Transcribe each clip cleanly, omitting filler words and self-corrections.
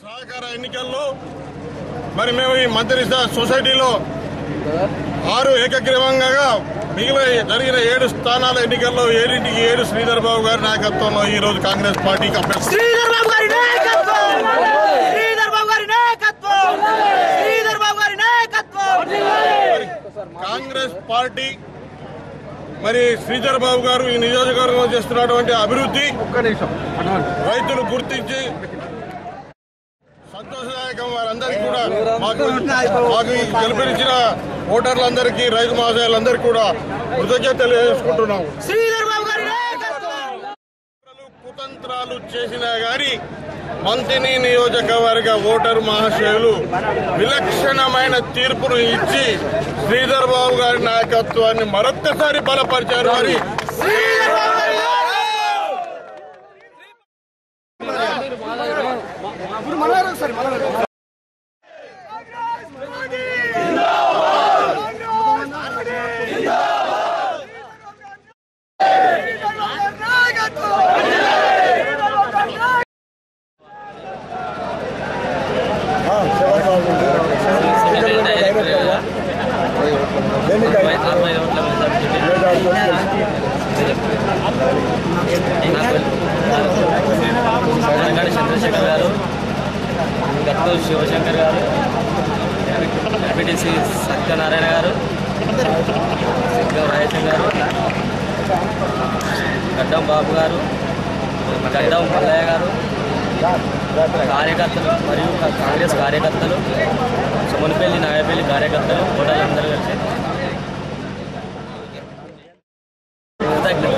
సహకార ఎన్నికల్లో మరి మేము ఈ మంత్రి సొసైటీలో 6 ఏకగ్రీవంగా మిగిలిన జరిగిన 7 స్థానాల ఎన్నికల్లో 7కి 7 శ్రీధర్ బాబు గారి నాయకత్వంలో ఈ రోజు కాంగ్రెస్ పార్టీకి అభ్యర్థి కాంగ్రెస్ పార్టీ మరి శ్రీధర్ బాబు గారు ఈ నియోజకవర్గంలో చేస్తున్నటువంటి అభివృద్ధి రైతులు గుర్తించి సంతోషదాయకం. వారందరికీ కూడా మాకు గెలిపించిన ఓటర్లందరికీ రైతు మహాశయులందరికీ కూడా కృతజ్ఞతలు తెలియజేసుకుంటున్నాము. కుతంత్రాలు చేసినా గాని మంత్రిని నియోజకవర్గ ఓటరు మహాశయులు విలక్షణమైన తీర్పును ఇచ్చి శ్రీధర్ బాబు గారి నాయకత్వాన్ని మరొక్కసారి బలపరిచారు. మరి చంద్రశేఖర్ గారు, గట్టు శివశంకర్ గారు, ఎంపీటీసీ సత్యనారాయణ గారు, రాజేశం గారు, గడ్డం బాబు గారు, గడ్డం మల్లయ్య గారు, కార్యకర్తలు మరియు కాంగ్రెస్ కార్యకర్తలు, సుమనపల్లి నాయపల్లి కార్యకర్తలు, ఓటర్లందరూ కలిసి నాయకులు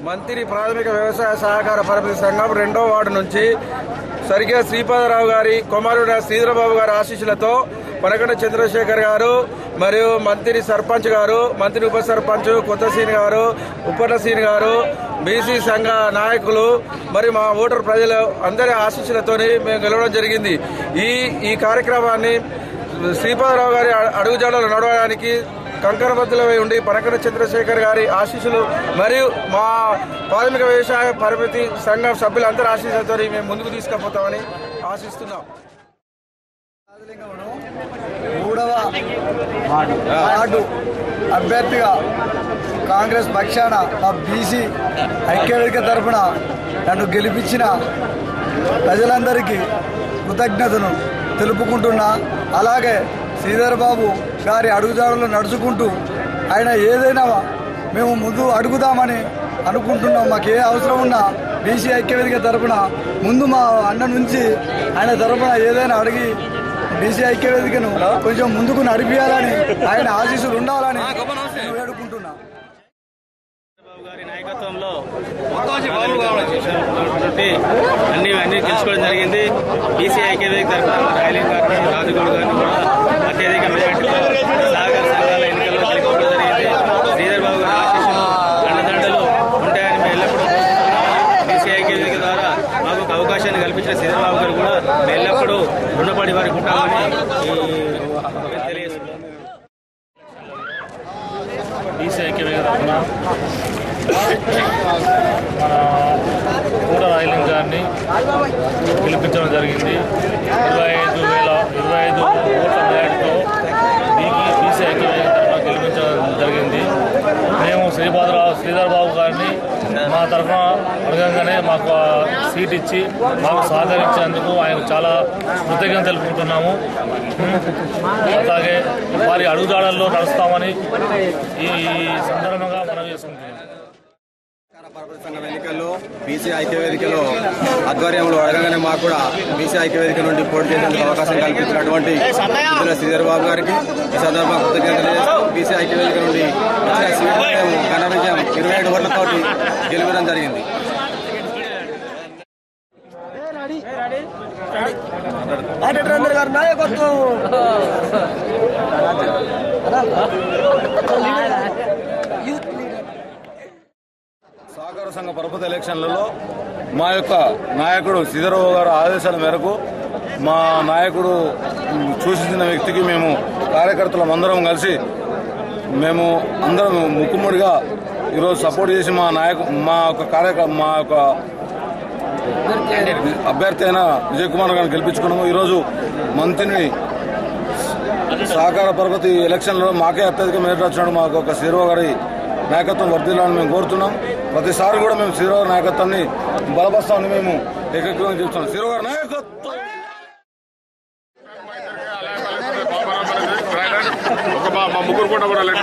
మంత్రి ప్రాథమిక వ్యవసాయ సహకార పరపతి సంఘం 2వ వార్డు నుంచి సరిగ్గా శ్రీపాదరావు గారి కుమారుడు శ్రీధరబాబు గారి ఆశీస్సులతో పనకండ చంద్రశేఖర్ గారు మరియు మంత్రి సర్పంచ్ గారు, మంత్రి ఉప సర్పంచ్ కొత్తసీని గారు, ఉప్పర్లసీని గారు, బీసీ సంఘ నాయకులు మరియు మా ఓటర్ ప్రజలు అందరి ఆశీస్సులతోని మేము గెలవడం జరిగింది. ఈ కార్యక్రమాన్ని శ్రీపాదరావు గారి అడుగుజాడలు నడవడానికి కంకణబద్దులమై ఉండి పనకడ చంద్రశేఖర్ గారి ఆశీస్సులు మరియు మా ప్రాథమిక వ్యవసాయ పరిమితి సంఘం సభ్యులందరూ ఆశీస్సులతో మేము ముందుకు తీసుకుపోతామని ఆశిస్తున్నాం. 3వ వార్డు అభ్యర్థిగా కాంగ్రెస్ పక్షాన మా బీసీ ఐక్యవేదిక తరఫున నన్ను గెలిపించిన ప్రజలందరికీ కృతజ్ఞతను తెలుపుకుంటున్నా. అలాగే శ్రీధర్ బాబు గారి అడుగుజాడలు నడుచుకుంటూ ఆయన ఏదైనా మేము ముందు అడుగుదామని అనుకుంటున్నాం. మాకు ఏ అవసరం ఉన్నా బీసీ ఐక్యవేదిక తరఫున ముందు మా అన్న నుంచి ఆయన తరఫున ఏదైనా అడిగి బీసీ ఐక్యవేదికను కొంచెం ముందుకు నడిపించాలని ఆయన ఆశీస్సులు ఉండాలని వేడుకుంటున్నా. గారి నాయకత్వంలో అన్ని తెలుసుకోవడం జరిగింది. బీసీ ఐక్యవేదిక తరఫున రాయలింగ్ గారిని రాజుగౌడ్ గారిని కూడా అత్యధిక మెజార్టీలో సహకార సంఘాల ఎన్నికల్లో గెలుచుకోవడం జరిగింది. శ్రీధర్ బాబు గారి ఆశీస్సులు అండదండలు ఉంటాయని మేము ఎల్లప్పుడూ బీసీ ఐక్యవేదిక ద్వారా మాకు ఒక అవకాశాన్ని కల్పించిన శ్రీధర్ బాబు గారు కూడా మేము ఎల్లప్పుడూ రుణపడి వారికి ఉంటామని తెలియజేస్తున్నాం. బీసీ ఐక్యవేదిక తరఫున మన కూడ రాయలింగ్ గారిని గెలిపించడం జరిగింది. 25 ఓట్ల మెజార్టీతో బీసీ ఐక్యవేదిక తరఫున గెలిపించడం జరిగింది. మేము శ్రీధర్ బాబు గారిని మా తరఫున అడగంగానే మాకు సీట్ ఇచ్చి మాకు సహకరించినందుకు ఆయనకు చాలా కృతజ్ఞత తెలుపుకుంటున్నాము. అలాగే వారి అడుగుజాడల్లో నడుస్తామని ఈ సందర్భంగా మనం చేసుకుంటున్నాం. సంఘం ఎన్నికల్లో బీసీ ఐక్యవేదికలో ఆధ్వర్యంలో అడగగానే మాకు కూడా బీసీ ఐక్యవేదిక నుండి పోటీ చేసేందుకు అవకాశం కల్పించినటువంటి శ్రీధర్ బాబు గారికి ఈ సందర్భంగా కృతజ్ఞతలు చేస్తూ బీసీ ఐక్యవేదిక నుండి వచ్చిన సీట్లు మేము ఘన విజయం 27 ఓట్లతో గెలవడం జరిగింది. సహకార సంఘ పరపతి ఎలక్షన్లలో మా యొక్క నాయకుడు శ్రీధరబాబు గారి ఆదేశాల మేరకు మా నాయకుడు సూచించిన వ్యక్తికి మేము కార్యకర్తలం అందరం కలిసి మేము అందరం ముక్కుముడిగా ఈరోజు సపోర్ట్ చేసి మా యొక్క అభ్యర్థి అయిన విజయ్ కుమార్ గారిని గెలిపించుకున్నాము. ఈరోజు మంత్రిని సహకార పరపతి ఎలక్షన్లో మాకే అత్యధిక మెజార్టీ వచ్చినాడు. మాకు ఒక శ్రీధరబాబు గారి నాయకత్వం వర్ధిల్లాలని మేము కోరుతున్నాం. ప్రతిసారి కూడా మేము శ్రీధరబాబు గారి నాయకత్వాన్ని బలపరుస్తామని మేము ఏకగ్రీవంగా చెప్తున్నాం. శ్రీధరబాబు గారి నాయకత్వం మా ముగ్గురు కూడా లేక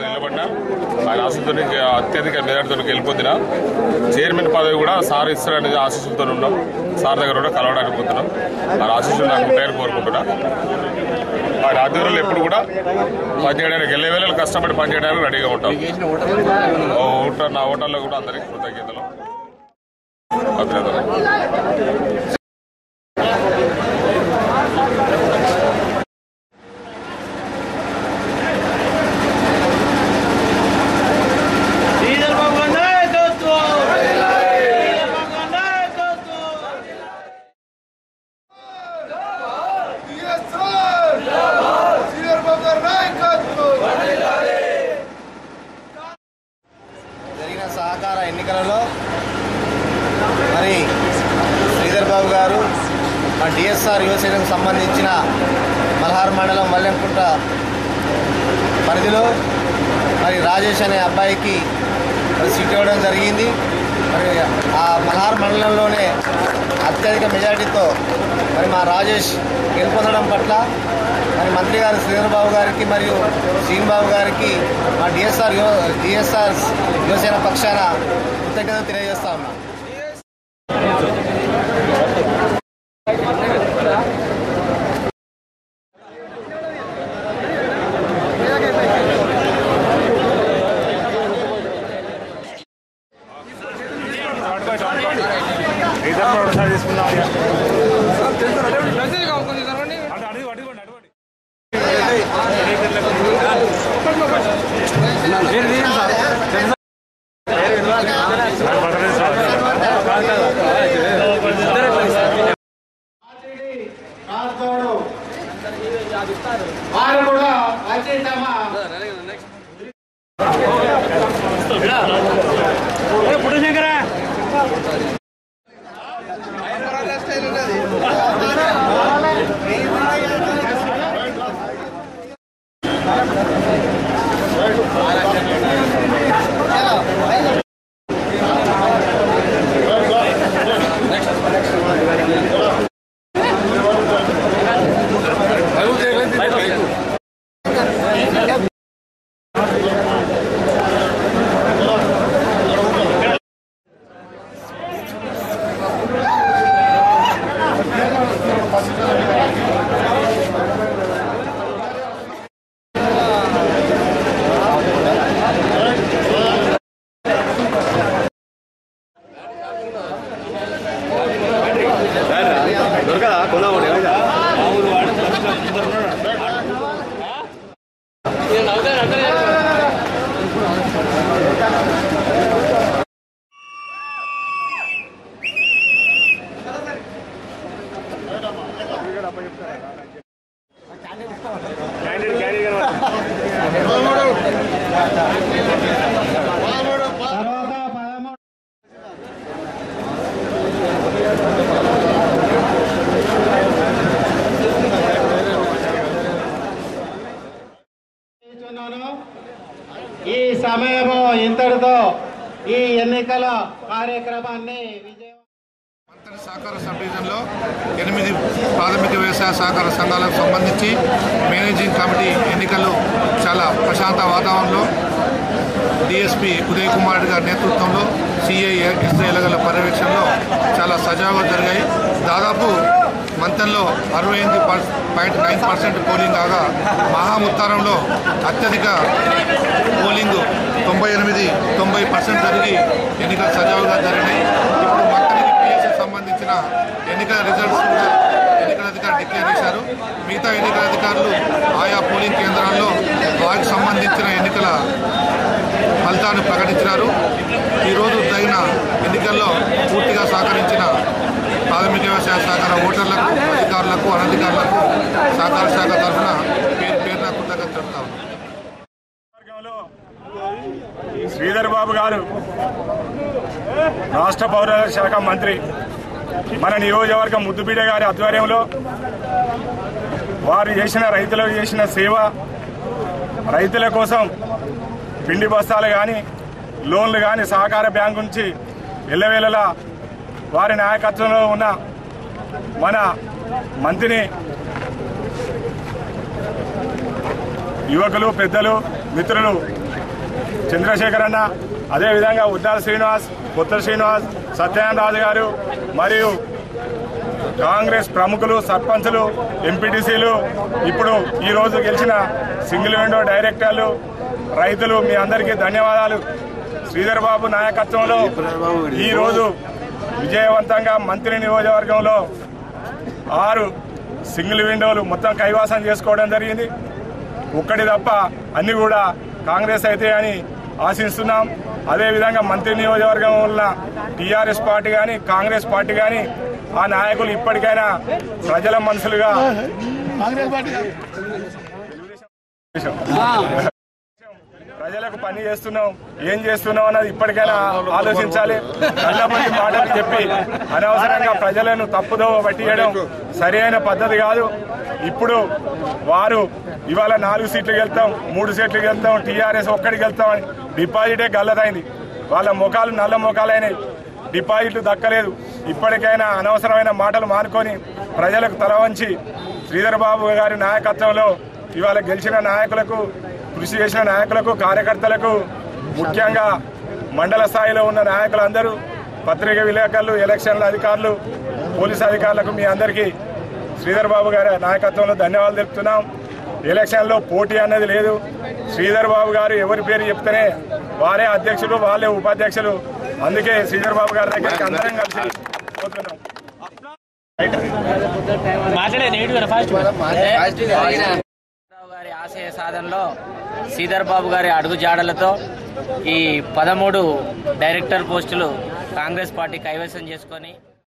నిలబడ్డా ఆయన ఆశీస్సుతో అత్యధిక మెజార్టీతో గెలిపొందిన చైర్మన్ పదవి కూడా సార్ ఇస్తారనేది ఆశీస్సులతో ఉన్నాం. సార్ దగ్గర కూడా కలవడానికి పోతున్నాం. ఆ ఆశీస్సులు నాకు ఉంటాయని కోరుకుంటున్నా. వారి ఆధ్వర్యంలో ఎప్పుడు కూడా పనిచేయడానికి వెళ్ళే వేళలు కష్టపడి పనిచేయడానికి రెడీగా ఉంటాం. నా ఓటర్లో కూడా అందరికీ కృతజ్ఞతలు, అభినందనలు. సహకార ఎన్నికలలో మరి శ్రీధర్ బాబు గారు మా డిఎస్ఆర్ యువసేనకు సంబంధించిన మల్హార్ మండలం మల్లెంకుంట పరిధిలో మరి రాజేష్ అనే అబ్బాయికి సీట్ ఇవ్వడం జరిగింది. మరి ఆ మల్హార్ మండలంలోనే అత్యధిక మెజార్టీతో మరి మా రాజేష్ గెలుపొందడం పట్ల మరి మంత్రి గారు శ్రీధర్ బాబు గారికి మరియు శ్రీన్ బాబు గారికి మా డిఎస్ఆర్ యువసేన పక్షాన కృతజ్ఞతలు తెలియజేస్తా ఉన్నాం. తీసుకున్నాం. ఈ సమయము ఇంతటితో ఈ ఎన్నికల కార్యక్రమాన్ని మంత్రి సహకార సబ్ డివిజన్లో 8 ప్రాథమిక వ్యవసాయ సహకార సంఘాలకు సంబంధించి మేనేజింగ్ కమిటీ ఎన్నికలు చాలా ప్రశాంత వాతావరణంలో డిఎస్పీ ఉదయ్ కుమార్ రెడ్డి గారి నేతృత్వంలో సిఐ ఎస్ఐ ఎలగల పర్యవేక్షణలో చాలా సజావుగా జరిగాయి. దాదాపు మంతన్లో 68.9% పోలింగ్ కాగా మహాముత్తారంలో అత్యధిక పోలింగ్ 90% జరిగి ఎన్నికలు సజావుగా జరిగినాయి. ఇప్పుడు మంతనికి పిఎస్కి సంబంధించిన ఎన్నికల రిజల్ట్స్ కూడా ఎన్నికల అధికారులు డిక్లేర్ చేశారు. మిగతా ఎన్నికల అధికారులు ఆయా పోలింగ్ కేంద్రాల్లో వారికి సంబంధించిన ఎన్నికల ఫలితాన్ని ప్రకటించినారు. ఈరోజు జరిగిన ఎన్నికల్లో పూర్తిగా సహకరించిన ప్రాథమిక వ్యవసాయ సహకార ఓటర్లకు, అధికారులకు, అనధికారులకు సహకార శాఖ తరఫున పేరున కృతజ్ఞతలు చెప్తాము. శ్రీధర్ బాబు గారు రాష్ట్ర పౌర శాఖ మంత్రి, మన నియోజకవర్గం ముద్దుబిడ్డ గారి ఆధ్వర్యంలో వారు చేసిన రైతులకు చేసిన సేవ, రైతుల కోసం పిండి బస్తాలు కానీ లోన్లు కానీ సహకార బ్యాంకు నుంచి ఎల్లవేళలా వారి నాయకత్వంలో ఉన్న మన మంత్రిని యువకులు, పెద్దలు, మిత్రులు చంద్రశేఖర్ అన్న, అదేవిధంగా ఉద్దాల శ్రీనివాస్, కొత్త శ్రీనివాస్, సత్యనారాయణ రాజు గారు మరియు కాంగ్రెస్ ప్రముఖులు, సర్పంచులు, ఎంపీటీసీలు, ఇప్పుడు ఈరోజు గెలిచిన సింగిల్ విండో డైరెక్టర్లు, రైతులు, మీ అందరికీ ధన్యవాదాలు. శ్రీధర్ బాబు నాయకత్వంలో ఈరోజు విజయవంతంగా మంత్రి నియోజకవర్గంలో 6 సింగిల్ విండోలు మొత్తం కైవాసం చేసుకోవడం జరిగింది. ఒక్కటి తప్ప అన్ని కూడా కాంగ్రెస్ అయితే అని ఆశిస్తున్నాం. అదేవిధంగా మంత్రి నియోజకవర్గం ఉన్న టీఆర్ఎస్ పార్టీ కానీ కాంగ్రెస్ పార్టీ కానీ ఆ నాయకులు ఇప్పటికైనా ప్రజల మనసులుగా ప్రజలకు పని చేస్తున్నాం, ఏం చేస్తున్నాం అన్నది ఇప్పటికైనా ఆలోచించాలి. కళ్ళబడి మాటలు చెప్పి అనవసరంగా ప్రజలను తప్పుదోవ పట్టియడం సరైన పద్ధతి కాదు. ఇప్పుడు వారు ఇవాళ 4 సీట్లు గెలుస్తాం, 3 సీట్లు గెలుస్తాం, టీఆర్ఎస్ ఒక్కడికి గెలుస్తామని డిపాజిటే గల్లదైంది. వాళ్ళ ముఖాలు నల్ల ముఖాలైనవి, డిపాజిట్లు దక్కలేదు. ఇప్పటికైనా అనవసరమైన మాటలు మానుకొని ప్రజలకు తల వంచి శ్రీధర్ బాబు గారి నాయకత్వంలో ఇవాళ గెలిచిన నాయకులకు, కృషి చేసిన నాయకులకు, కార్యకర్తలకు, ముఖ్యంగా మండల స్థాయిలో ఉన్న నాయకులందరూ, పత్రికా విలేకరులు, ఎలక్షన్ల అధికారులు, పోలీసు అధికారులకు మీ అందరికీ శ్రీధర్ బాబు గారి నాయకత్వంలో ధన్యవాదాలు తెలుపుతున్నాం. ఎలక్షన్లో పోటీ అన్నది లేదు. శ్రీధర్ బాబు గారు ఎవరి పేరు చెప్తేనే వారే అధ్యక్షులు, వాళ్ళే ఉపాధ్యక్షులు. అందుకే శ్రీధర్ బాబు గారి దగ్గరికి అందరం కలిసి పోతున్నాం. గారి ఆశయ సాధనలో శ్రీధర్ బాబు గారి అడుగుజాడలతో ఈ 13 డైరెక్టర్ పోస్టులు కాంగ్రెస్ పార్టీ కైవసం చేసుకొని